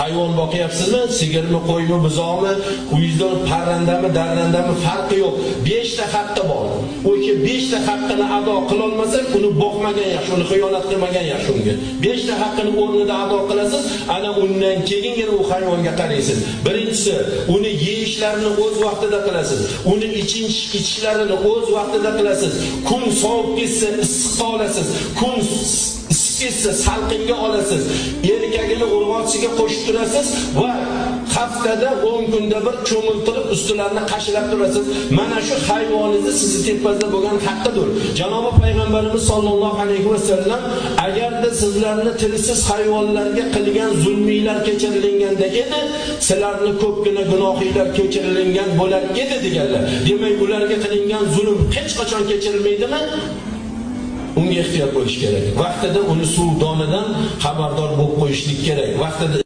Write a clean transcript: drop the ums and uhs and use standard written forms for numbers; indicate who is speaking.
Speaker 1: hayvon boqyapsizmi? Sigirmi, qo'ymi, buzoqmi, uyingizda parrandami, darrandami farqi yo'q. 5 ta haqqi bor. O'sha 5 ta haqqini ado qila olmasak, uni boqmagan yaxshi, uni xiyonat qilmagan yaxshi unga. 5 ta haqqini o'rnida ado qilasiz, ana undan keyingina u hayvonga qaraysiz. Birinchisi, uni yeyishlarini o'z vaqtida qilasiz. Uni ichishlarini o'z vaqtida qilasiz. Kun sovib ketsa issiq olasiz. Kun ketsa salqinga olasiz. Erkagini urg'ochiga qo'shib turasiz va haftada 10 kunda bir cho'miltirib ustilarini qashilab turasiz. Mana shu hayvoningizni sizni tepangizda bo'lgan haqqidir. Janobi payg'ambarimiz sollallohu alayhi va sallam agarda sizlarni tilsiz hayvonlarga qilgan zulminglar kechirilganda edi, sizlarni ko'pgina gunohinglar kechirilgan bo'lar edi deganlar. Demak, ularga qilingan zulm hech qachon kechirilmaydimi? Unga ehtiyot bo'lish kerak. Vaqtida uni suv donidan xabardor bo'lib qo'yishlik kerak. Vaqtida